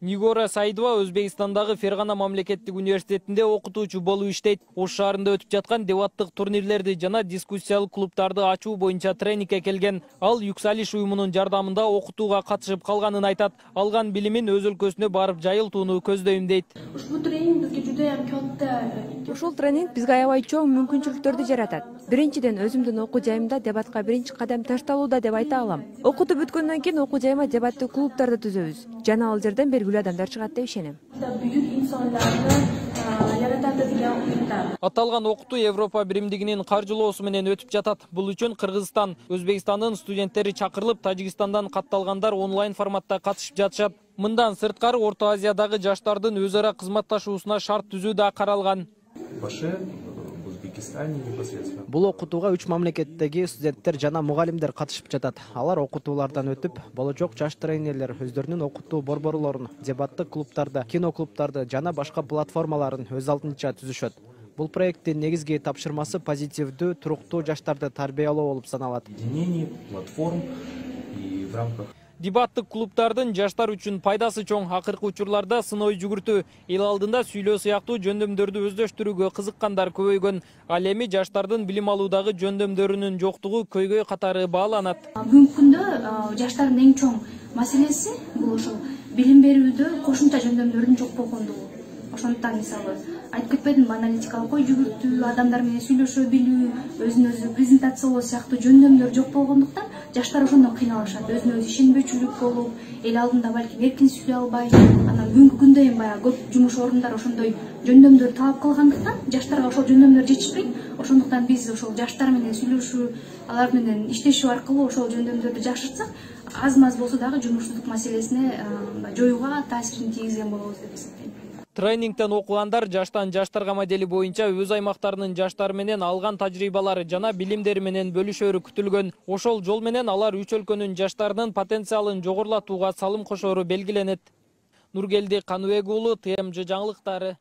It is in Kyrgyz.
Нигора Саидова Өзбекстандагы Фергана мамлекеттик университетинде окутуучу болуп иштейт. Ош шаарында өтүп жаткан дебаттык турнирлерди жана дискуссиялык клубтарды ачуу боюнча тренингге келген. Ал Юксалиш уюмунун жардамында окутууга катышып калганын айтат. Алган билимин өз өлкөсүнө барып жайылтууну көздөйм дейт. Ушул тренинг бизге аябай чоң мүмкүнчүлүктөрдү жаратат. Биринчиден, өзүмдүн окуу жайымда дебатка биринчи кадам ташталууда деп айта алам. Окутуп бүткөндөн кийин окуу жайыма дебаттык клубтарды түзөбүз. Жана ал жерден белгилүү адамдар чыгат деп ишенем. Аталган окутуу Европа биримдигинин каржылоосу менен өтүп жатат. Бул үчүн Кыргызстан, Өзбекстандын студенттери чакырылып, Тажикстандан катталгандар онлайн форматта катышып жатышат. Мындан сырткары Орто Азиядагы жаштардын өз ара кызматташуусуна шарт түзүү да каралган. Бул окутууга 3 мамлекеттеги студенттер жана мугалимдер катышып жатат. Алар окутуулардан өтүп, болочок жаш тренерлер өздөрүнүн окутуу борборлорун, дебаттык клубтарды, кино клубтарды жана башка платформаларын өз алдынча түзүшөт. Бул проекттин негизги тапшырмасы позитивдүү, туруктуу жаштарды тарбиялоо болуп саналат. Дебаттык клубтардын жаштар үчүн пайдасы чоң. Акыркы учурларда сыной жүгүртүү, эл алдында сүйлөө сыяктуу жөндөмдөрдү өздөштүрүүгө кызыккандар көбөйгөн. Ал эми жаштардын билим алуудагы жөндөмдөрүнүн жоктугу көйгөй катары бааланат. Бүгүнкү күндө жаштардын эң чоң маселеси бул ошол билим берүүдө кошумча жөндөмдөрдүн жок болгондугу. Ошондуктан мисалы айтып кетпедимби, аналитикалык ой жүгүртүү, адамдар менен сүйлөшө билүү, өзүн өзү презентациялоо сыяктуу жөндөмдөр жок болгондуктан жаштар ошондон кыйналышат. Өзүнө өзү ишенбөөчүлүк болуп, эл алдында балким эркин сүйлөй албай, анан бүгүнкү күндө эми баягы көп жумуш орундар ошондой жөндөмдөр талап кылгандыктан жаштарга ошол жөндөмдөр жетишпейт. Ошондуктан биз ошол жаштар менен сүйлөшүү, алар менен иштешүү аркылуу ошол жөндөмдөрдү жакшыртсак, аз-маз болсо дагы жумушсуздук маселесине жоюуга таасирин тийгизген болобуз деп эсептейм. Тренингтен окугандар жаштан жаштарга модели боюнча өз аймактарынын жаштары менен алган тажрыйбалары жана билимдери менен бөлүшөрү күтүлгөн. Ошол жол менен алар үч өлкөнүн жаштарынын потенциалын жогорулатууга салым кошору белгиленет. Нургелди Каныбек уулу, ТМЖ жаңылыктары.